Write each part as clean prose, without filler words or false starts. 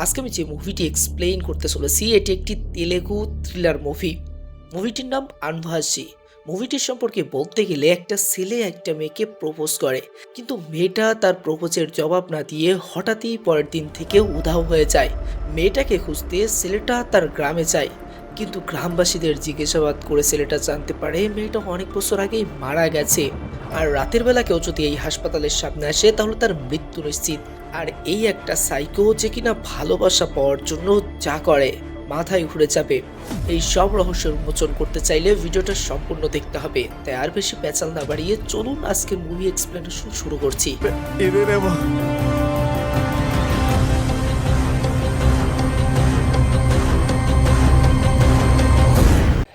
আজকে আমি যে মুভিটি এক্সপ্লেইন করতে চলেছি এটি একটি তেলেগু থ্রিলার মুভি। মুভিটির নাম আনভাসী। মুভিটির সম্পর্কে বলতে গেলে একটা ছেলে একটা মেয়েকে প্রপোজ করে, কিন্তু মেয়েটা তার প্রপোজের জবাব না দিয়ে হঠাৎই পরের দিন থেকে উধাও হয়ে যায়। মেয়েটাকে খুঁজতে ছেলেটা তার গ্রামে যায়, কিন্তু গ্রামবাসীদের জিজ্ঞাসাবাদ করে ছেলেটা জানতে পারে মেয়েটা অনেক বছর আগেই মারা গেছে। আর রাতের বেলা কেউ যদি এই হাসপাতালের সামনে আসে তাহলে তার মৃত্যু নিশ্চিত। আর এই একটা সাইকো যে কিনা ভালোবাসা পাওয়ার জন্য যা করে মাথায় ঘুরে যাবে। এই সব রহস্য উন্মোচন করতে চাইলে ভিডিওটা সম্পূর্ণ দেখতে হবে। তাই আর বেশি পেঁচাল না বাড়িয়ে চলুন আজকের মুভি এক্সপ্লেনেশন শুরু করছি। Iremos.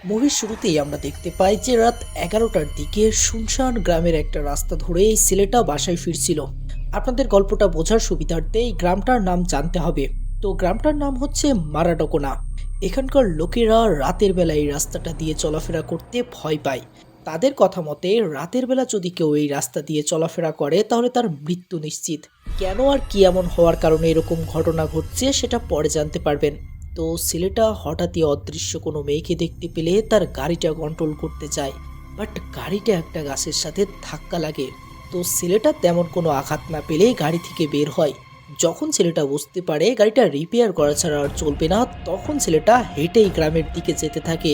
মুভির শুরুতেই আমরা দেখতে পাই যে রাত 11টার দিকে শুনশান গ্রামের একটা রাস্তা ধরে এই ছেলেটা বাসায় ফিরছিল। আপনাদের গল্পটা বোঝার সুবিধার্থে এই গ্রামটার নাম জানতে হবে। তো গ্রামটার নাম হচ্ছে মারাডোকোনা। এখানকার লোকেরা রাতের বেলা এই রাস্তাটা দিয়ে চলাফেরা করতে ভয় পায়। তাদের কথা মতে রাতের বেলা যদি কেউ এই রাস্তা দিয়ে চলাফেরা করে তাহলে তার মৃত্যু নিশ্চিত। কেন আর কি এমন হওয়ার কারণে এরকম ঘটনা ঘটছে সেটা পরে জানতে পারবেন। তো ছেলেটা হঠাৎই অদৃশ্য কোনো মেয়েকে দেখতে পেলে তার গাড়িটা কন্ট্রোল করতে চায়, বাট গাড়িটা একটা গাছের সাথে ধাক্কা লাগে। তো ছেলেটা তেমন কোনো আঘাত না পেলে গাড়ি থেকে বের হয়। যখন ছেলেটা বুঝতে পারে গাড়িটা রিপেয়ার করা ছাড়া আর চলবে না, তখন ছেলেটা হেঁটেই গ্রামের দিকে যেতে থাকে।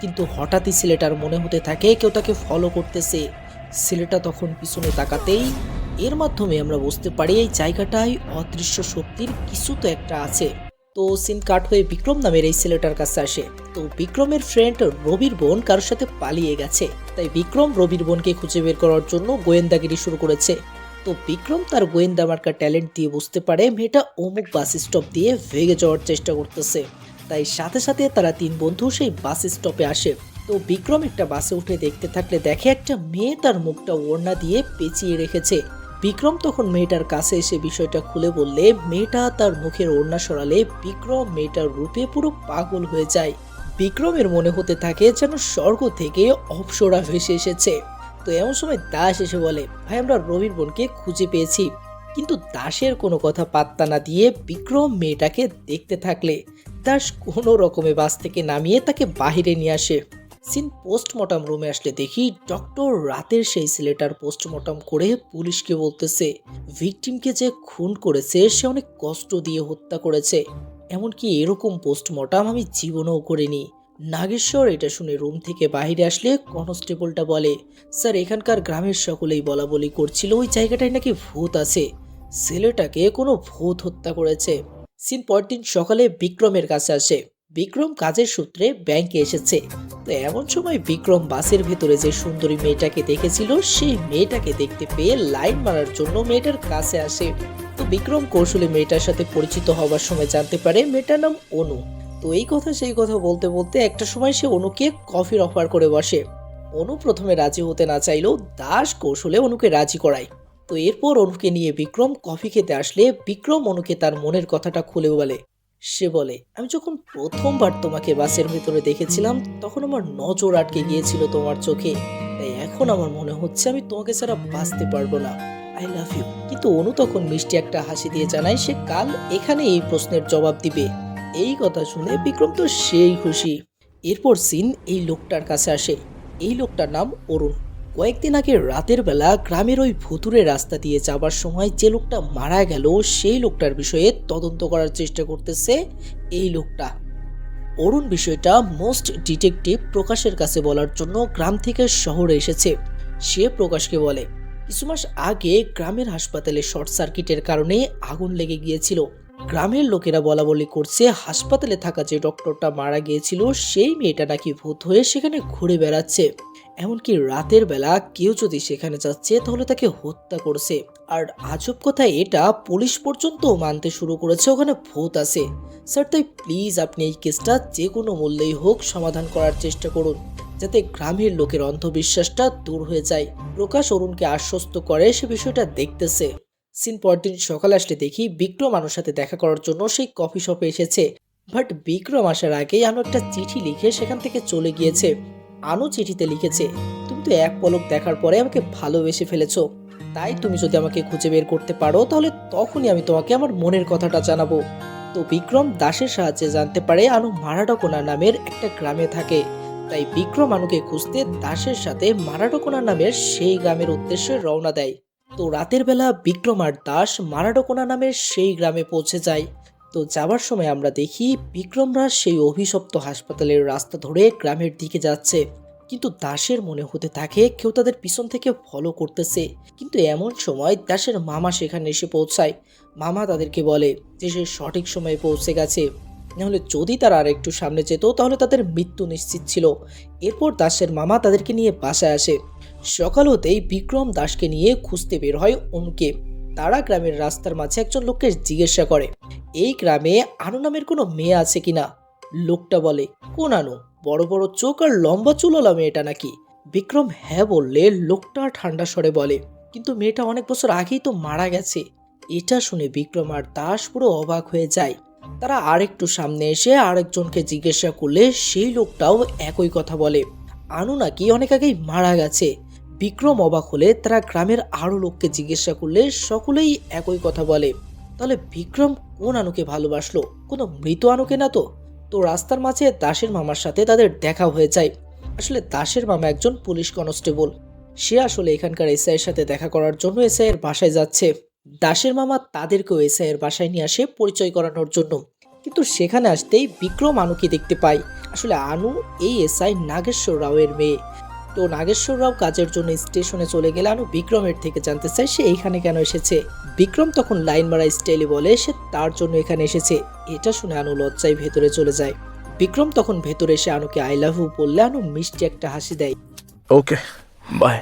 কিন্তু হঠাৎই ছেলেটার মনে হতে থাকে কেউ তাকে ফলো করতেছে। ছেলেটা তখন পিছনে তাকাতেই এর মাধ্যমে আমরা বুঝতে পারি এই জায়গাটায় অদৃশ্য শক্তির কিছু তো একটা আছে। তো সিন কাট হয়ে বিক্রম নামের এই ছেলেটার কাছে আসে। তো বিক্রমের ফ্রেন্ড রবির বোন কারোর সাথে পালিয়ে গেছে, তাই বিক্রম রবির বোনকে খুঁজে বের করার জন্য গোয়েন্দাগিরি শুরু করেছে। তো বিক্রম তার গোয়েন্দা মার্কা ট্যালেন্ট দিয়ে বুঝতে পারে মেয়েটা অমুক বাস স্টপ দিয়ে ভেগে যাওয়ার চেষ্টা করতেছে। তাই সাথে সাথে তারা তিন বন্ধু সেই বাস স্টপে আসে। তো বিক্রম একটা বাসে উঠে দেখতে থাকলে দেখে একটা মেয়ে তার মুখটা ওড়না দিয়ে পেঁচিয়ে রেখেছে। বিক্রম তখন মেয়েটার কাছে এসে বিষয়টা খুলে বললে মেয়েটা তার মুখের ওড়না সরালে বিক্রম মেয়েটার রূপে পুরো পাগল হয়ে যায়। বিক্রমের মনে হতে থাকে যেন স্বর্গ থেকে অপ্সরা ভেসে এসেছে। তো এমন সময় দাস এসে বলে, ভাই আমরা রবির বোনকে খুঁজে পেয়েছি। কিন্তু দাসের কোনো কথা পাত্তা না দিয়ে বিক্রম মেয়েটাকে দেখতে থাকলে দাস কোনো রকমে বাস থেকে নামিয়ে তাকে বাহিরে নিয়ে আসে। সিন পোস্টমর্টম রুমে আসলে দেখি ডক্টর রাতের সেই ছেলেটার পোস্টমর্টম করে পুলিশকে বলতেছে ভিকটিমকে যে খুন করেছে সে অনেক কষ্ট দিয়ে হত্যা করেছে। এমনকি এরকম পোস্টমর্টম আমি জীবনেও করিনি। নাগেশ্বর এটা শুনে রুম থেকে বাইরে আসলে কনস্টেবলটা বলে, স্যার এখানকার গ্রামের সকলেই বলা বলি করছিল ওই জায়গাটায় নাকি ভূত আছে, ছেলেটাকে কোনো ভূত হত্যা করেছে। সিন পরের দিন সকালে বিক্রমের কাছে আসে। বিক্রম কাজের সূত্রে ব্যাংকে এসেছে। তো এমন সময় বিক্রম বাসের ভেতরে যে সুন্দরী মেয়েটাকে দেখেছিল সেই মেয়েটাকে দেখতে পেয়ে লাইন মারার জন্য মেয়েটার কাছে আসে। তো বিক্রম কৌশলে মেয়েটার সাথে পরিচিত হওয়ার সময় জানতে পারে মেয়েটার নাম অনু। তো এই কথা সেই কথা বলতে বলতে একটা সময় সে অনুকে কফির অফার করে বসে। অনু প্রথমে রাজি হতে না চাইলেও দাস কৌশলে অনুকে রাজি করায়। তো এরপর অনুকে নিয়ে বিক্রম কফি খেতে আসলে বিক্রম অনুকে তার মনের কথাটা খুলে বলে। সে বলে, আমি যখন প্রথমবার তোমাকে বাসের ভেতরে দেখেছিলাম তখন আমার নজর আটকে গিয়েছিল তোমার চোখে, তাই এখন আমার মনে হচ্ছে আমি তোমাকে ছাড়া বাঁচতে পারবো না। I love you. কিন্তু অনু তখন মিষ্টি একটা হাসি দিয়ে জানায় সে কাল এখানে এই প্রশ্নের জবাব দিবে। এই কথা শুনে বিক্রম তো সেই খুশি। এরপর সিন এই লোকটার কাছে আসে। এই লোকটার নাম অরুণ। কয়েকদিন আগে রাতের বেলা গ্রামের ওই ভুতুরে রাস্তা দিয়ে যাবার সময় যে লোকটা মারা গেল সেই লোকটার বিষয়ে তদন্ত করার চেষ্টা করতেছে এই লোকটা। অরুণ বিষয়টা মোস্ট ডিটেকটিভ প্রকাশের কাছে বলার জন্য গ্রাম থেকে শহরে এসেছে। সে প্রকাশকে বলে কিছু মাস আগে গ্রামের হাসপাতালে শর্ট সার্কিটের কারণে আগুন লেগে গিয়েছিল। গ্রামের লোকেরা বলা বলি করছে হাসপাতালে থাকা যে ডক্টরটা মারা গিয়েছিল সেই মেয়েটা নাকি ভূত হয়ে সেখানে ঘুরে বেড়াচ্ছে। এমনকি রাতের বেলা কেউ যদি সেখানে যাচ্ছে তাহলে তাকে হত্যা করছে। আর আজব কথা এটা পুলিশ পর্যন্ত মানতে শুরু করেছে ওখানে ভূত আছে। স্যার তাই প্লিজ আপনি এই কেসটা যে কোনো মূল্যেই হোক সমাধান করার চেষ্টা করুন, যাতে গ্রামের লোকের অন্ধবিশ্বাসটা দূর হয়ে যায়। প্রকাশ অরুণকে আশ্বস্ত করে সে বিষয়টা দেখতেছে। সিন পরদিন সকালে আসলে দেখি বিক্রম আনুর সাথে দেখা করার জন্য সেই কফি শপে এসেছে। বাট বিক্রম আসার আগেই আনু একটা চিঠি লিখে সেখান থেকে চলে গিয়েছে। আনু চিঠিতে লিখেছে, তুমি তো এক পলক দেখার পরে আমাকে ভালোবেসে ফেলেছো, তাই তুমি যদি আমাকে খুঁজে বের করতে পারো তাহলে তখনই আমি তোমাকে আমার মনের কথাটা জানাবো। তো বিক্রম দাসের সাহায্যে জানতে পারে আনু মারাডোকোনা নামের একটা গ্রামে থাকে। তাই বিক্রম আনুকে খুঁজতে দাসের সাথে মারাডোকোনা নামের সেই গ্রামের উদ্দেশ্যে রওনা দেয়। তো রাতের বেলা বিক্রম আর দাস মারাডোকোনা নামের সেই গ্রামে পৌঁছে যায়। তো যাবার সময় আমরা দেখি বিক্রমরা সেই অভিশপ্ত হাসপাতালের রাস্তা ধরে গ্রামের দিকে যাচ্ছে, কিন্তু দাসের মনে হতে থাকে কেউ তাদের পিছন থেকে ফলো করতেছে। কিন্তু এমন সময় দাসের মামা সেখানে এসে পৌঁছায়। মামা তাদেরকে বলে যে সে সঠিক সময়ে পৌঁছে গেছে, নাহলে যদি তারা আর একটু সামনে যেত তাহলে তাদের মৃত্যু নিশ্চিত ছিল। এরপর দাসের মামা তাদেরকে নিয়ে বাসায় আসে। সকাল হতেই বিক্রম দাসকে নিয়ে খুঁজতে বের হয় অনুকে। তারা গ্রামের রাস্তার মাঝে একজন লোককে জিজ্ঞাসা করে এই গ্রামে আনু নামের কোনো মেয়ে আছে কিনা। লোকটা বলে কোন আনু, বড় বড় চোখ আর লম্বা চুলওয়ালা মেয়েটা নাকি? বিক্রম হ্যাঁ বললে লোকটা ঠান্ডা স্বরে বলে কিন্তু মেয়েটা অনেক বছর আগেই তো মারা গেছে। এটা শুনে বিক্রম আর দাস পুরো অবাক হয়ে যায়। তারা আরেকটু সামনে এসে আরেকজনকে জিজ্ঞাসা করলে সেই লোকটাও একই কথা বলে, আনু নাকি অনেক আগেই মারা গেছে। বিক্রম অবাক হলে তারা গ্রামের আরো লোককে জিজ্ঞাসা করলে সকলেই একই কথা বলে। তাহলে বিক্রম কোন আনুকে ভালোবাসলো? কোনো মৃত আনুকে না তো? তো রাস্তার মাঝে দাসের মামার সাথে তাদের দেখা হয়ে যায়। আসলে দাসের মামা একজন পুলিশ কনস্টেবল। সে আসলে এখানকার এসআই এর সাথে দেখা করার জন্য এসআই এর বাসায় যাচ্ছে। দাসের মামা তাদেরকেও এসআই এর বাসায় নিয়ে আসে পরিচয় করানোর জন্য। কিন্তু সেখানে আসতেই বিক্রম আনুকে দেখতে পায়। আসলে আনু এই এসআই নাগেশ্বর রাওয়ের মেয়ে। তো নাগেশ্বর রাও কাজের জন্য স্টেশনে চলে গেলে আনু বিক্রমের থেকে জানতে চায় সে এইখানে কেন এসেছে। বিক্রম তখন লাইন মারা স্টাইলে বলে সে তার জন্য এখানে এসেছে। এটা শুনে আনু লজ্জায় ভেতরে চলে যায়। বিক্রম তখন ভেতরে এসে আনুকে আই লাভ ইউ বললে আনু মিষ্টি একটা হাসি দেয়। Okay bye.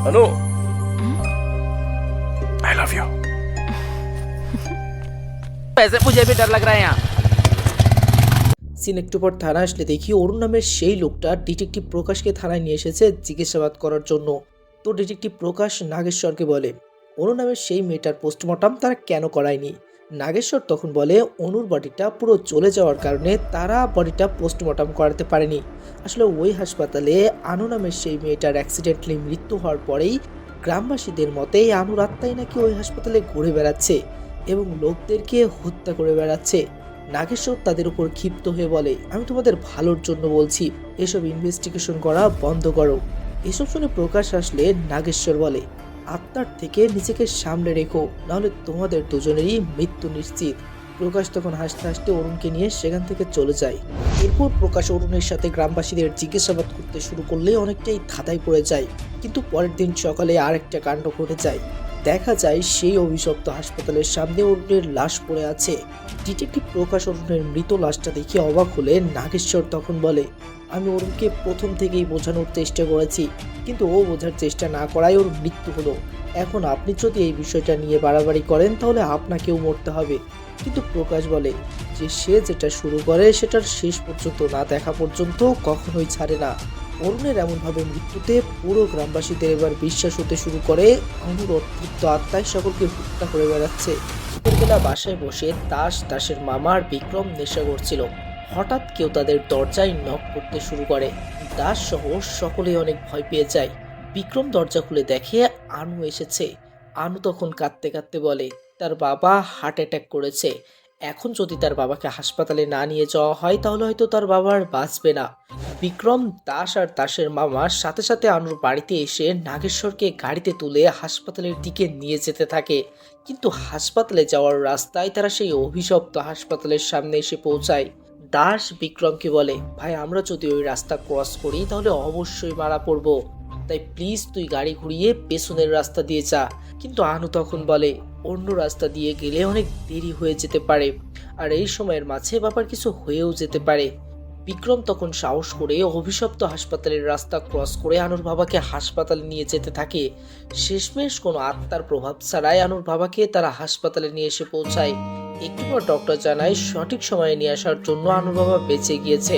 Anu I love you. वैसे मुझे भी डर लग रहा है यहाँ। সিন একটু পর থানা আসলে দেখি অরুণ নামের সেই লোকটা ডিটেকটিভ প্রকাশকে থানায় নিয়ে এসেছে জিজ্ঞাসাবাদ করার জন্য। তো ডিটেকটিভ প্রকাশ নাগেশ্বরকে বলে অনু নামের সেই মেয়েটার পোস্টমর্টম তারা কেন করায়নি। নাগেশ্বর তখন বলে অনুর বডিটা পুরো চলে যাওয়ার কারণে তারা বডিটা পোস্টমর্টম করাতে পারেনি। আসলে ওই হাসপাতালে আনু নামের সেই মেয়েটার অ্যাক্সিডেন্টালি মৃত্যু হওয়ার পরেই গ্রামবাসীদের মতে আনুর আত্মাই নাকি ওই হাসপাতালে ঘুরে বেড়াচ্ছে এবং লোকদেরকে হত্যা করে বেড়াচ্ছে। নাগেশ্বর তাদের উপর ক্ষিপ্ত হয়ে বলে আমি তোমাদের ভালোর জন্য বলছি, এসব ইনভেস্টিগেশন করা বন্ধ করো। এসব শুনে প্রকাশ আসলে নাগেশ্বর বলে আত্মার থেকে নিজেকে সামনে রেখো, নাহলে তোমাদের দুজনেরই মৃত্যু নিশ্চিত। প্রকাশ তখন হাসতে হাসতে অরুণকে নিয়ে সেখান থেকে চলে যায়। এরপর প্রকাশ অরুণের সাথে গ্রামবাসীদের জিজ্ঞাসাবাদ করতে শুরু করলে অনেকটাই ধাঁধায় পড়ে যায়। কিন্তু পরের দিন সকালে আরেকটা কাণ্ড ঘটে যায়। দেখা যায় সেই অভিশপ্ত হাসপাতালের সামনে অরুণের লাশ পড়ে আছে। ডিটেকটিভ প্রকাশ অরুণের মৃত লাশটা দেখে অবাক হলে নাগেশ্বর তখন বলে আমি অরুণকে প্রথম থেকেই বোঝানোর চেষ্টা করেছি, কিন্তু ও বোঝার চেষ্টা না করায় ওর মৃত্যু হলো। এখন আপনি যদি এই বিষয়টা নিয়ে বাড়াবাড়ি করেন তাহলে আপনাকেও মরতে হবে। কিন্তু প্রকাশ বলে যে সে যেটা শুরু করে সেটার শেষ পর্যন্ত না দেখা পর্যন্ত কখনোই ছাড়ে না। অরুণের এমনভাবে মৃত্যুতে পুরো গ্রামবাসীদের এবার বিশ্বাস হতে শুরু করে অনুর অতৃপ্ত আত্মায় সকলকে হত্যা করে বেড়াচ্ছে। দুপুরবেলা বাসায় বসে দাসের মামা আর বিক্রম নেশা করছিল। হঠাৎ কেউ তাদের দরজায় নক করতে শুরু করে। দাস সহ সকলেই অনেক ভয় পেয়ে যায়। বিক্রম দরজা খুলে দেখে আনু এসেছে। আনু তখন কাঁদতে কাঁদতে বলে তার বাবা হার্ট অ্যাটাক করেছে। এখন যদি তার বাবাকে হাসপাতালে না নিয়ে যাওয়া হয় তাহলে হয়তো তার বাবা আর বাঁচবে না। বিক্রম দাস আর দাসের মামা সাথে সাথে আনুর বাড়িতে এসে নাগেশ্বরকে গাড়িতে তুলে হাসপাতালের দিকে নিয়ে যেতে থাকে। কিন্তু হাসপাতালে যাওয়ার রাস্তায় তারা সেই অভিশপ্ত হাসপাতালের সামনে এসে পৌঁছায়। দাস বিক্রমকে বলে ভাই আমরা যদি ওই রাস্তা ক্রস করি তাহলে অবশ্যই মারা পড়বো, তাই প্লিজ তুই গাড়ি ঘুরিয়ে পেছনের রাস্তা দিয়ে যা। কিন্তু আনু তখন বলে অন্য রাস্তা দিয়ে গেলে অনেক দেরি হয়ে যেতে পারে, আর এই সময়ের মাঝে বাবার কিছু হয়েও যেতে পারে। বিক্রম তখন সাহস করে অভিশপ্ত হাসপাতালের রাস্তা ক্রস করে আনুর বাবাকে হাসপাতালে নিয়ে যেতে থাকে। শেষমেশ কোনো আত্মার প্রভাব ছাড়াই আনুর বাবাকে তারা হাসপাতালে নিয়ে এসে পৌঁছায়। একটু পর ডক্টর জানায় সঠিক সময়ে নিয়ে আসার জন্য আনুর বাবা বেঁচে গিয়েছে,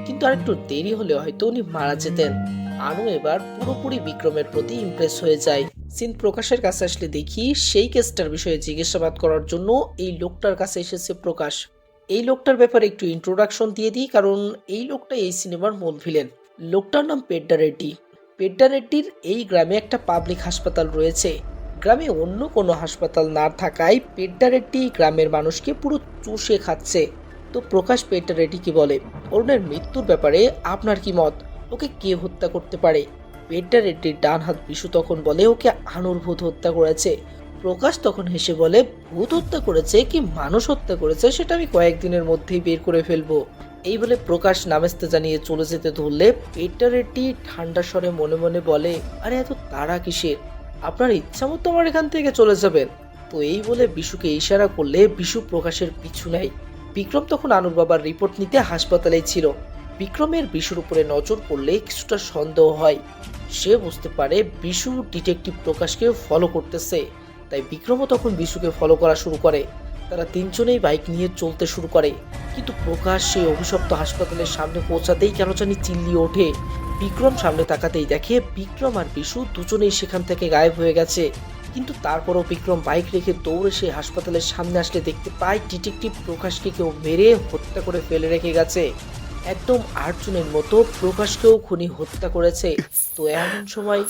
কিন্তু আর একটু দেরি হলে হয়তো উনি মারা যেতেন। আনু এবার পুরোপুরি বিক্রমের প্রতি ইমপ্রেস হয়ে যায়। সিন প্রকাশের কাছে আসলে দেখি সেই কেসটার বিষয়ে জিজ্ঞাসাবাদ করার জন্য এই লোকটার কাছে এসেছে প্রকাশ। এই লোকটার ব্যাপারে একটু ইন্ট্রোডাকশন দিয়ে দিই, কারণ এই লোকটা এই সিনেমার মূল ভিলেন। লোকটার নাম পেড্ডা রেড্ডি। পেড্ডা রেড্ডির এই গ্রামে একটা পাবলিক হাসপাতাল রয়েছে। গ্রামে অন্য কোনো হাসপাতাল না থাকায় পেট্টারেড্ডি গ্রামের মানুষকে পুরো চুষে খাচ্ছে। তো প্রকাশ পেট্টারেড্ডিকে বলে, অরুণের মৃত্যুর ব্যাপারে আপনার কি মত? ওকে কে হত্যা করতে পারে? পেট্টারেড্ডির ডান হাত বিশু তখন বলে, ওকে আনুর ভূত হত্যা করেছে। প্রকাশ তখন হেসে বলে, ভূত হত্যা করেছে কি মানুষ হত্যা করেছে সেটা আমি কয়েকদিনের মধ্যেই বের করে ফেলবো। এই বলে প্রকাশ নামেস্তে জানিয়ে চলে যেতে ধরলে পেট্টারেড্ডি ঠান্ডা স্বরে মনে মনে বলে, আরে এত তাড়া কিসের? আপনার ইচ্ছা মতো আমার এখান থেকে চলে যাবেন। তো এই বলে বিশুকে ইশারা করলে বিশু প্রকাশের পিছু নেয়। বিক্রম তখন আনুর বাবার রিপোর্ট নিতে হাসপাতালেই ছিল। বিক্রমের বিশুর উপরে নজর পড়লে কিছুটা সন্দেহ হয়। সে বুঝতে পারে বিশু ডিটেকটিভ প্রকাশকে ফলো করতেছে। তাই বিক্রমও তখন বিশুকে ফলো করা শুরু করে। তারা তিনজনেই বাইক নিয়ে চলতে শুরু করে। কিন্তু প্রকাশ সেই অভিশপ্ত হাসপাতালের সামনে পৌঁছাতেই কেন জানি চিল্লিয়ে ওঠে। বিক্রম সামনে তাকাতেই দেখে বিক্রম আর বিশু দুজনেই সেখান থেকে গায়েব হয়ে গেছে। কিন্তু তারপরও বিক্রম বাইক রেখে দৌড়ে সেই হাসপাতালের সামনে আসলে দেখতে পায় ডিটেকটিভ প্রকাশকে কেউ মেরে হত্যা করে ফেলে রেখে গেছে। একদম আর্জুনের মতো প্রকাশকেও খুনি হত্যা করেছে। তো এমন সময়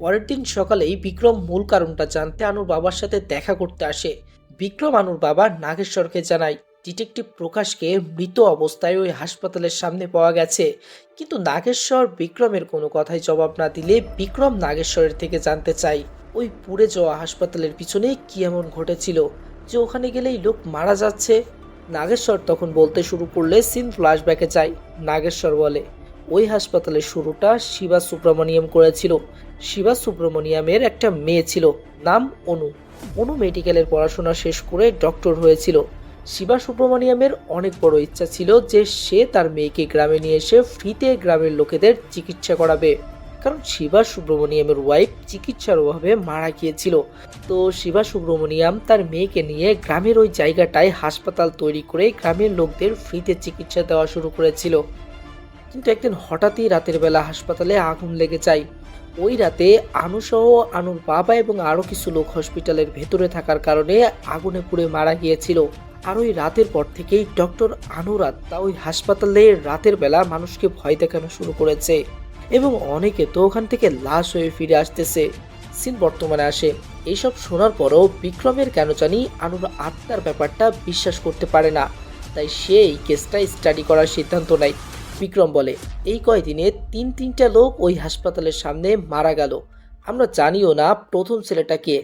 পরের দিন সকালেই বিক্রম মূল কারণটা জানতে আনুর বাবার সাথে দেখা করতে আসে। বিক্রম আনুর বাবা নাগেশ্বরকে জানায় ডিটেকটিভ প্রকাশকে মৃত অবস্থায় ওই হাসপাতালের সামনে পাওয়া গেছে। কিন্তু নাগেশ্বর বিক্রমের কোনো কথাই জবাব না দিলে বিক্রম নাগেশ্বরের থেকে জানতে চায় ওই পুড়ে যাওয়া হাসপাতালের পিছনে কি এমন ঘটেছিল যে ওখানে গেলেই লোক মারা যাচ্ছে। নাগেশ্বর তখন বলতে শুরু করলে সিন ফ্ল্যাশব্যাকে যায়। নাগেশ্বর বলে, ওই হাসপাতালের শুরুটা শিবা সুব্রমণিয়াম করেছিল। শিবা সুব্রমণিয়ামের একটা মেয়ে ছিল, নাম অনু। অনু মেডিকেলের পড়াশোনা শেষ করে ডক্টর হয়েছিল। শিবা সুব্রমণিয়ামের অনেক বড় ইচ্ছা ছিল যে সে তার মেয়েকে গ্রামে নিয়ে এসে ফ্রিতে গ্রামের লোকেদের চিকিৎসা করাবে। কারণ শিবা সুব্রমণিয়ামের ওয়াইফ চিকিৎসার অভাবে মারা গিয়েছিল। তো শিবা সুব্রমণিয়াম তার মেয়েকে নিয়ে গ্রামের ওই জায়গাটায় হাসপাতাল তৈরি করে গ্রামের লোকদের ফ্রিতে চিকিৎসা দেওয়া শুরু করেছিল। কিন্তু একদিন হঠাৎই রাতের বেলা হাসপাতালে আগুন লেগে যায়। ওই রাতে আনুসহ আনুর বাবা এবং আরও কিছু লোক হসপিটালের ভেতরে থাকার কারণে আগুনে পুড়ে মারা গিয়েছিল। আর ওই রাতের পর থেকেই ডক্টর আনুরাত্তা ওই হাসপাতালে রাতের বেলা মানুষকে ভয় দেখানো শুরু করেছে এবং অনেকে তো ওখান থেকে লাশ হয়ে ফিরে আসতেছে। সিন বর্তমানে আসে। এইসব শোনার পরও বিক্রমের কেন জানি আনুর আত্মার ব্যাপারটা বিশ্বাস করতে পারে না। তাই সে এই কেসটা স্টাডি করার সিদ্ধান্ত নেয়। বিক্রম বলে, এই কয়দিনে তিনটা লোক ওই হাসপাতালের সামনে মারা গেল। আমরা জানিও না প্রথম ছেলেটা কে,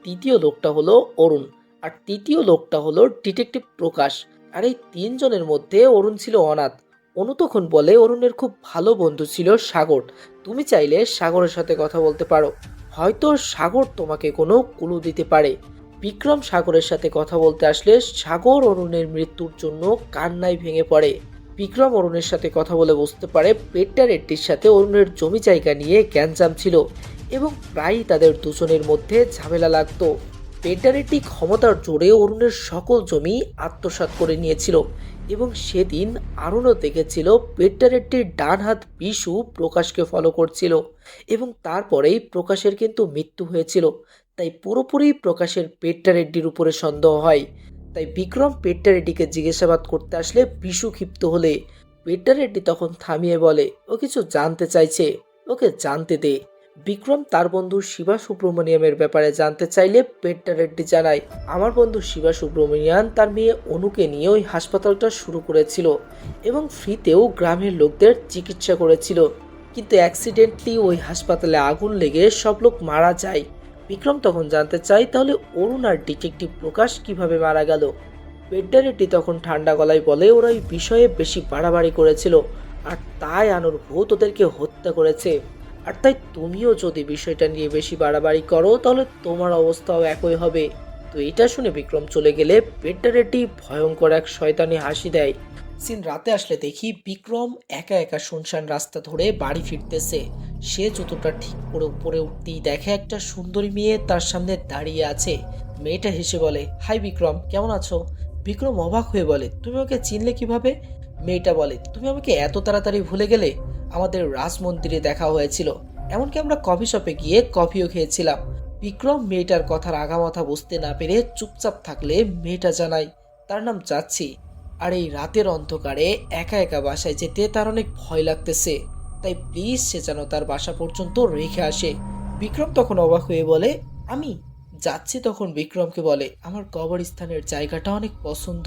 দ্বিতীয় লোকটা হলো অরুণ, আর তৃতীয় লোকটা হলো ডিটেকটিভ প্রকাশ। আর এই তিনজনের মধ্যে অরুণ ছিল অনাথ। অনু তখন বলে, অরুণের খুব ভালো বন্ধু ছিল সাগর। তুমি চাইলে সাগরের সাথে কথা বলতে পারো, হয়তো সাগর তোমাকে কোনো ক্লু দিতে পারে। বিক্রম সাগরের সাথে কথা বলতে আসলে সাগর অরুণের মৃত্যুর জন্য কান্নায় ভেঙে পড়ে। বিক্রম অরুণের সাথে কথা বলে বুঝতে পারে পেট্টারেড্ডির সাথে অরুণের জমি জায়গা নিয়ে গ্যাঞ্জাম ছিল এবং প্রায়ই তাদের দুজনের মধ্যে ঝামেলা লাগতো। পেট্টারেড্ডি ক্ষমতার জোরে অরুণের সকল জমি আত্মসাৎ করে নিয়েছিল এবং সেদিন আরুণও দেখেছিল পেট্টারেড্ডির ডান হাত বিশু প্রকাশকে ফলো করছিল এবং তারপরেই প্রকাশের কিন্তু মৃত্যু হয়েছিল। তাই পুরোপুরি প্রকাশের পেট্টারেড্ডির উপরে সন্দেহ হয়। তাই বিক্রম পেট্টারেড্ডিকে জিজ্ঞাসাবাদ করতে আসলে বিশু ক্ষিপ্ত হলে পেট্টারেড্ডি তখন থামিয়ে বলে, ও কিছু জানতে চাইছে, ওকে জানতে দে। বিক্রম তার বন্ধু শিবা সুব্রমণিয়ামের ব্যাপারে জানতে চাইলে পেট্টারেড্ডি জানায়, আমার বন্ধু শিবা সুব্রমণিয়ান তার মেয়ে অনুকে নিয়ে ওই হাসপাতালটা শুরু করেছিল এবং ফ্রিতেও গ্রামের লোকদের চিকিৎসা করেছিল। কিন্তু অ্যাক্সিডেন্টলি ওই হাসপাতালে আগুন লেগে সব লোক মারা যায়। বিক্রম তখন জানতে চাই, তাহলে অরুণ আর ডিটেকটিভ প্রকাশ কিভাবে মারা গেল? পেট্টারেড্ডি তখন ঠান্ডা গলায় বলে, ওরা এই বিষয়ে বেশি বাড়াবাড়ি করেছিল আর তাই আনুর ভূত ওদেরকে হত্যা করেছে। আর তাই তুমিও যদি বিষয়টা নিয়ে বেশি বাড়াবাড়ি করো তাহলে তোমার অবস্থাও একই হবে। তো এটা শুনে বিক্রম চলে গেলে পেট্টারেড্ডি ভয়ঙ্কর এক শয়তানি হাসি দেয়। সিন রাতে আসলে দেখি বিক্রম একা একা শুনশান রাস্তা ধরে বাড়ি ফিরতেছে। সে জুতোটা ঠিক করে উপরে উঠতেই দেখে একটা সুন্দরী মেয়ে তার সামনে দাঁড়িয়ে আছে। মেয়েটা হেসে বলে, হাই বিক্রম, কেমন আছো? বিক্রম অবাক হয়ে বলে, তুমি ওকে চিনলে কিভাবে? মেয়েটা বলে, তুমি আমাকে এত তাড়াতাড়ি ভুলে গেলে? আমাদের রাজমন্দিরে দেখা হয়েছিল, এমনকি আমরা কফি শপে গিয়ে কফিও খেয়েছিলাম। বিক্রম মেয়েটার কথার আগামাথা বুঝতে না পেরে চুপচাপ থাকলে মেয়েটা জানায় তার নাম যাচ্ছি, আর এই রাতের অন্ধকারে একা একা বাসায় যেতে তার অনেক ভয় লাগতেছে, তাই প্লিজ সে যেন তার বাসা পর্যন্ত রেখে আসে। বিক্রম তখন অবাক হয়ে বলে, আমি যাচ্ছি। তখন বিক্রমকে বলে, আমার কবরস্থানের জায়গাটা অনেক পছন্দ,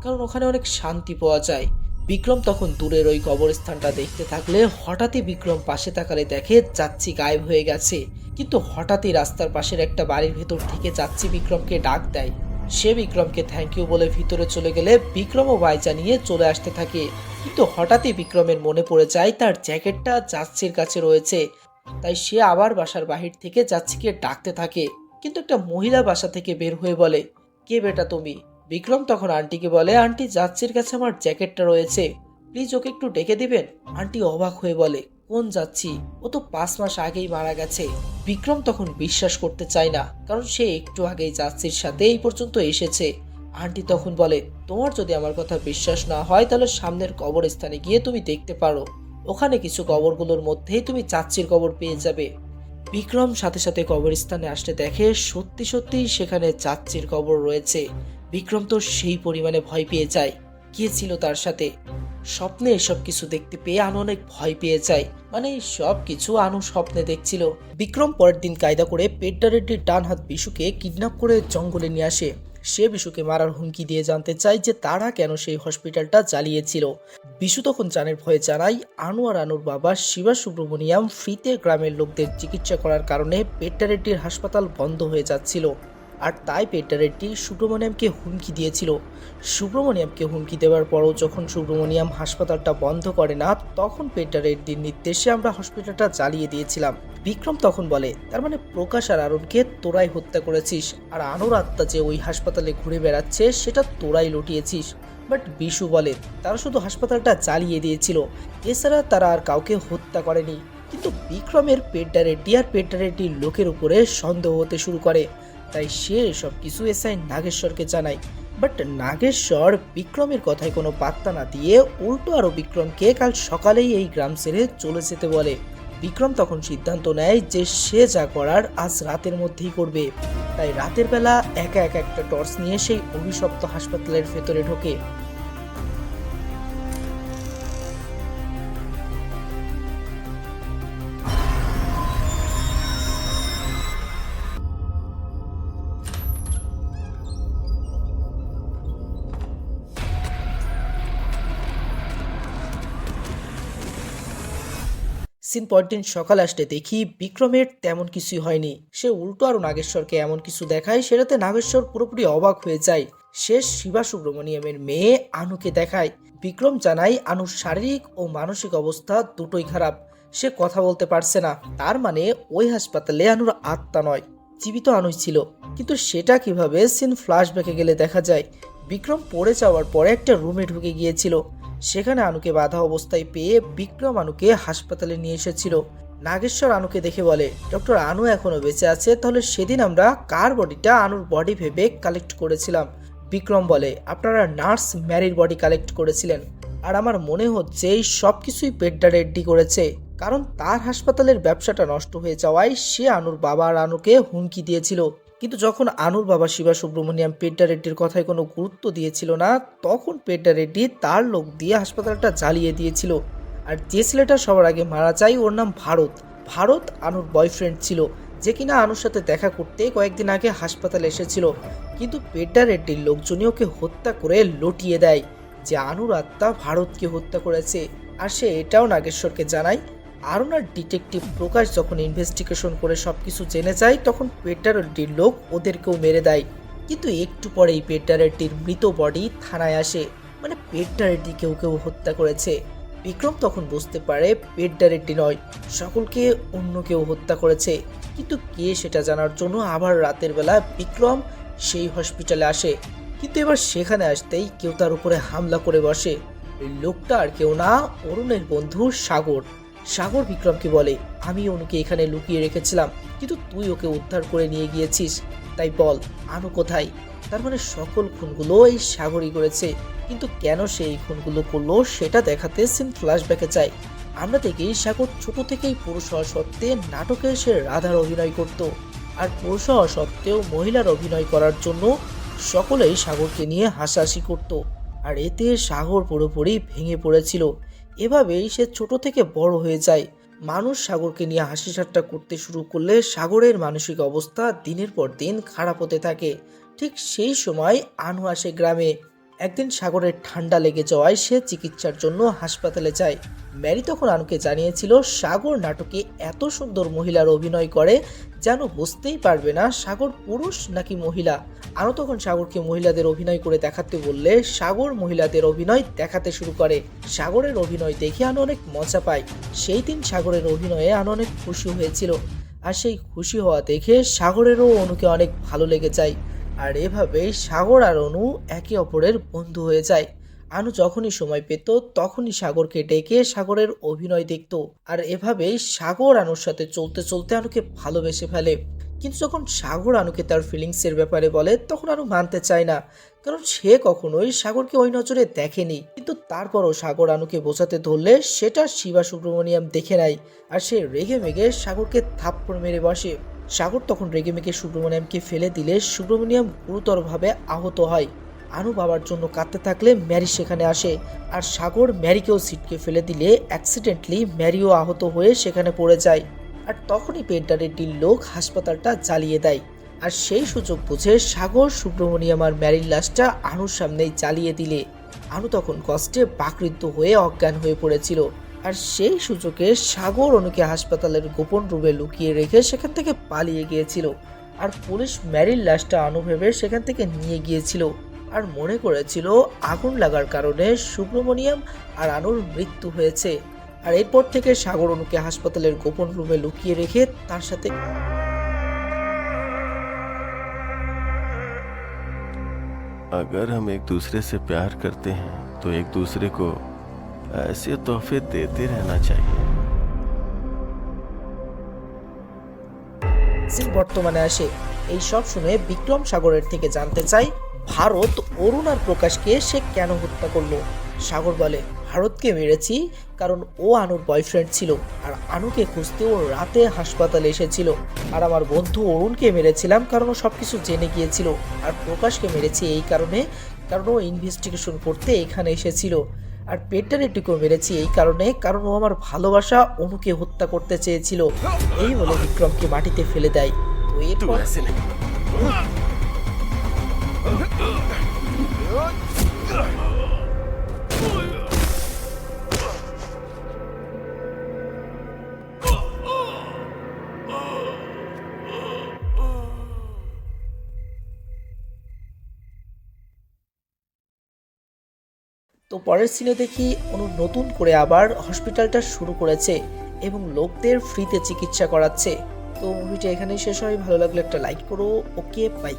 কারণ ওখানে অনেক শান্তি পাওয়া যায়। বিক্রম তখন দূরের ওই কবরস্থানটা দেখতে থাকলে হঠাৎই বিক্রম পাশে তাকালে দেখে যাচ্ছি গায়েব হয়ে গেছে। কিন্তু হঠাৎই রাস্তার পাশের একটা বাড়ির ভেতর থেকে যাচ্ছি বিক্রমকে ডাক দেয়। সে বিক্রমকে থ্যাংক ইউ বলে ভিতরে চলে গেলে বিক্রমও বাইচা নিয়ে চলে আসতে থাকে। কিন্তু হঠাৎই বিক্রমের মনে পড়ে যায় তার জ্যাকেটটা যাচ্ছির কাছে রয়েছে, তাই সে আবার বাসার বাহির থেকে যাচ্ছিকে ডাকতে থাকে। কিন্তু একটা মহিলা বাসা থেকে বের হয়ে বলে, কে বেটা তুমি? বিক্রম তখন আন্টিকে বলে, আন্টি যাচ্ছির কাছে আমার জ্যাকেটটা রয়েছে, প্লিজ ওকে একটু ডেকে দিবেন। আন্টি অবাক হয়ে বলে, কোন যাচ্ছি? ও তো 5 মাস আগেই মারা গেছে। বিক্রম তখন বিশ্বাস করতে চায় না, কারণ সে একটু আগেই যাচ্ছির সাথে এই পর্যন্ত এসেছে। আন্টি তখন বলে, তোমার যদি আমার কথা বিশ্বাস না হয় তাহলে সামনের কবরস্থানে গিয়ে তুমি দেখতে পারো, ওখানে কিছু কবরগুলোর মধ্যেই তুমি চাচ্ছির কবর পেয়ে যাবে। বিক্রম সাথে সাথে কবরস্থানে আসতে দেখে সত্যি সত্যি সেখানে চাচ্চির কবর রয়েছে। বিক্রম তো সেই পরিমাণে ভয় পেয়ে যায়। কে ছিল তার সাথে? স্বপ্নে এসব কিছু দেখতে পেয়ে আনু অনেক ভয় পেয়ে যায়, মানে সব কিছু আনু স্বপ্নে দেখছিল। বিক্রম পরের দিন কায়দা করে পেড্ডা রেড্ডির ডান হাত বিশুকে কিডন্যাপ করে জঙ্গলে নিয়ে আসে। সে বিশুকে মারার হুমকি দিয়ে জানতে চায় যে তারা কেন সেই হসপিটালটা জ্বালিয়েছিল। বিশু তখন জানের ভয়ে জানায় আনু আর আনুর বাবা শিবা সুব্রমণিয়াম ফ্রিতে গ্রামের লোকদের চিকিৎসা করার কারণে পেড্ডা রেড্ডির হাসপাতাল বন্ধ হয়ে যাচ্ছিল, আর তাই পেড্ডা রেড্ডি সুব্রমণিয়ামকে হুমকি দিয়েছিল। সুব্রমণিয়ামকে হুমকি দেওয়ার পরও যখন সুব্রমণিয়াম হাসপাতালটা বন্ধ করে না, তখন পেড্ডা রেড্ডির নির্দেশে আমরা হসপিটালটা জ্বালিয়ে দিয়েছিলাম। বিক্রম তখন বলে, তার মানে প্রকাশ আর আরুনকে তোরাই হত্যা করেছিস, আর আনুর আত্মা যে ওই হাসপাতালে ঘুরে বেড়াচ্ছে সেটা তোরাই লুটিয়েছিস। বাট বিশু বলে, তারা শুধু হাসপাতালটা জ্বালিয়ে দিয়েছিল, এছাড়া তারা আর কাউকে হত্যা করেনি। কিন্তু বিক্রমের পেড্ডা রেড্ডি আর পেড্ডা রেড্ডির লোকের উপরে সন্দেহ হতে শুরু করে, তাই সে সব কিছু এসআই নাগেশ্বরকে জানায়। বাট নাগেশ্বর বিক্রমের কথায় কোনো পাত্তা না দিয়ে উল্টো আরো বিক্রমকে কাল সকালেই এই গ্রাম ছেড়ে চলে যেতে বলে। বিক্রম তখন সিদ্ধান্ত নেয় যে সে যা করার আজ রাতের মধ্যেই করবে। তাই রাতের বেলা একা একা একটা টর্চ নিয়ে সেই অভিশপ্ত হাসপাতালের ভেতরে ঢোকে। সিন পরের দিন সকাল আসতে দেখি বিক্রমের তেমন কিছুই হয়নি। সে উল্টো আরো নাগেশ্বরকে এমন কিছু দেখায় সেটাতে নাগেশ্বর পুরোপুরি অবাক হয়ে যায়। সে শিবা সুব্রমণিয়ামের মেয়ে আনুকে দেখায়। বিক্রম জানায় আনুর শারীরিক ও মানসিক অবস্থা দুটোই খারাপ, সে কথা বলতে পারছে না। তার মানে ওই হাসপাতালে আনুর আত্মা নয়, জীবিত আনুই ছিল। কিন্তু সেটা কিভাবে সিন ফ্ল্যাশব্যাকে গেলে দেখা যায় বিক্রম পড়ে যাওয়ার পরে একটা রুমে ঢুকে গিয়েছিল। সেখানে আনুকে বাধা অবস্থায় পেয়ে বিক্রম আনুকে হাসপাতালে নিয়ে এসেছিল। নাগেশ্বর আনুকে দেখে বলে, ডক্টর আনু এখনো বেঁচে আছে, তাহলে সেদিন আমরা কার বডিটা আনুর বডি ভেবে কালেক্ট করেছিলাম? বিক্রম বলে, আপনারা নার্স ম্যারির বডি কালেক্ট করেছিলেন, আর আমার মনে হচ্ছে এই সব কিছুই পেড্ডা রেড্ডি করেছে, কারণ তার হাসপাতালের ব্যবসাটা নষ্ট হয়ে যাওয়ায় সে আনুর বাবা আর আনুকে হুমকি দিয়েছিল। কিন্তু যখন আনুর বাবা শিবা সুব্রমণিয়াম পেড্ডা রেড্ডির কথায় কোনো গুরুত্ব দিয়েছিল না, তখন পেড্ডা রেড্ডি তার লোক দিয়ে হাসপাতালটা জ্বালিয়ে দিয়েছিল। আর যে ছেলেটা সবার আগে মারা যায় ওর নাম ভারত। ভারত আনুর বয়ফ্রেন্ড ছিল, যে কিনা আনুর সাথে দেখা করতে কয়েকদিন আগে হাসপাতালে এসেছিল। কিন্তু পেড্ডা রেড্ডির লোকজনই ওকে হত্যা করে লটিয়ে দেয় যে আনুর আত্মা ভারতকে হত্যা করেছে। আর সে এটাও নাগেশ্বরকে জানায়। আরুনার ডিটেকটিভ প্রকাশ যখন ইনভেস্টিগেশন করে সবকিছু জেনে যায়, তখন পেড্ডা রেড্ডির লোক ওদেরকেও মেরে দেয়। কিন্তু একটু পরেই পেড্ডা রেড্ডির মৃত বডি থানায় আসে, মানে পেড্ডা রেড্ডি কেউ হত্যা করেছে। বিক্রম তখন বুঝতে পারে পেড্ডা রেড্ডি নয়, সকলকে অন্য কেউ হত্যা করেছে। কিন্তু কে সেটা জানার জন্য আবার রাতের বেলা বিক্রম সেই হসপিটালে আসে। কিন্তু এবার সেখানে আসতেই কেউ তার উপরে হামলা করে বসে। লোকটা আর কেউ না, অরুণের বন্ধু সাগর। সাগর বিক্রমকে বলে, আমি অনুকে এখানে লুকিয়ে রেখেছিলাম, কিন্তু তুই ওকে উদ্ধার করে নিয়ে গিয়েছিস, তাই বল আনু কোথায়? তার মানে সকল খুনগুলো এই সাগরই করেছে। কিন্তু কেন সে এই খুনগুলো করলো সেটা দেখাতে সিন ফ্ল্যাশব্যাকে চাই। আমরা দেখি সাগর ছোট থেকেই পুরুষ হওয়া সত্ত্বে নাটকে সে রাধার অভিনয় করত। আর পুরুষ হওয়া সত্ত্বেও মহিলার অভিনয় করার জন্য সকলেই সাগরকে নিয়ে হাসাহাসি করত। আর এতে সাগর পুরোপুরি ভেঙে পড়েছিল। এভাবেই সে ছোট থেকে বড় হয়ে যায়। মানুষ সাগরকে নিয়ে হাসি ঠাট্টা করতে শুরু করলে সাগরের মানসিক অবস্থা দিনের পর দিন খারাপ হতে থাকে। ঠিক সেই সময় আনু আসে গ্রামে। একদিন সাগরের ঠান্ডা লেগে যাওয়ায় সে চিকিৎসার জন্য হাসপাতালে যায়। ম্যারি তখন আনুকে জানিয়েছিল সাগর নাটকে এত সুন্দর মহিলার অভিনয় করে যেন বুঝতেই পারবে না সাগর পুরুষ নাকি মহিলা। আনু তখন সাগরকে মহিলাদের অভিনয় করে দেখাতে বললে সাগর মহিলাদের অভিনয় দেখাতে শুরু করে। সাগরের অভিনয় দেখে আনু অনেক মজা পায়। সেই দিন সাগরের অভিনয়ে আনু অনেক খুশি হয়েছিল। আর সেই খুশি হওয়া দেখে সাগরেরও অনুকে অনেক ভালো লেগে যায়। আর এভাবেই সাগর আর অনু একে অপরের বন্ধু হয়ে যায়। আনু যখনই সময় পেত তখনই সাগরকে ডেকে সাগরের অভিনয় দেখত। আর এভাবেই সাগর আনুর সাথে চলতে চলতে আনুকে ভালোবেসে ফেলে। কিন্তু যখন সাগর আনুকে তার ফিলিংসের ব্যাপারে বলে তখন আনু মানতে চায় না, কারণ সে কখনোই সাগরকে ওই নজরে দেখেনি। কিন্তু তারপরও সাগর আনুকে বোঝাতে ধরলে সেটা শিবা সুব্রমণিয়াম দেখে নেয়। আর সে রেগে মেগে সাগরকে থাপ্পড় মেরে বসে। সাগর তখন রেগে মেগে সুব্রমণিয়ামকে ফেলে দিলে সুব্রমণিয়াম গুরুতরভাবে আহত হয়। আনু বাবার জন্য কাঁদতে থাকলে ম্যারি সেখানে আসে। আর সাগর ম্যারিকেও ছিটকে ফেলে দিলে অ্যাক্সিডেন্টলি ম্যারিও আহত হয়ে সেখানে পড়ে যায়। আর তখনই পেন্টারের লোক হাসপাতালটা জ্বালিয়ে দেয়। আর সেই সুযোগ বুঝে সাগর সুব্রমণিয়াম আর ম্যারির লাশটা আনুর সামনেই জ্বালিয়ে দিলে আনু তখন কষ্টে বাকৃদ্ধ হয়ে অজ্ঞান হয়ে পড়েছিল। আর সেই সুযোগে সাগর অনুকে হাসপাতালের গোপন রুমে লুকিয়ে রেখে সেখান থেকে পালিয়ে গিয়েছিল। আর পুলিশ ম্যারির লাশটা আনু ভেবে সেখান থেকে নিয়ে গিয়েছিল। আর মনে করেছিল আগুন লাগার কারণে সুব্রমণিয়াম আর আনুর মৃত্যু হয়েছে। আর এরপর থেকে সাগর অনুকে হাসপাতালের গোপন রুমে লুকিয়ে রেখে তার সাথে अगर हम एक दूसरे से प्यार करते हैं तो एक दूसरे को ऐसे तोहफे देते रहना चाहिए। সিং বর্তমানে আসে। এই সব শুনে বিক্রম সাগরের থেকে জানতে চায় ভারত অরুণ আর প্রকাশকে সে কেন হত্যা করলো। সাগর বলে ভারতকে মেরেছি কারণ ও আনুর বয়ফ্রেন্ড ছিল আর আনুকে খুঁজতে ও রাতে হাসপাতালে এসেছিল। আর আমার বন্ধু অরুণকে মেরেছিলাম কারণ ও সবকিছু জেনে গিয়েছিল। আর প্রকাশকে মেরেছি এই কারণে কারণ ও ইনভেস্টিগেশন করতে এখানে এসেছিল। আর পেটারেটিকেও মেরেছি এই কারণে কারণ ও আমার ভালোবাসা অনুকে হত্যা করতে চেয়েছিল। এই বলে বিক্রমকে মাটিতে ফেলে দেয়। তো এরপর তো পরের সিনে দেখি অনু নতুন করে আবার হসপিটালটা শুরু করেছে এবং লোকদের ফ্রিতে চিকিৎসা করাচ্ছে। তো মুভিটা এখানেই শেষ হয়। ভালো লাগলে একটা লাইক করো। ওকে, বাই।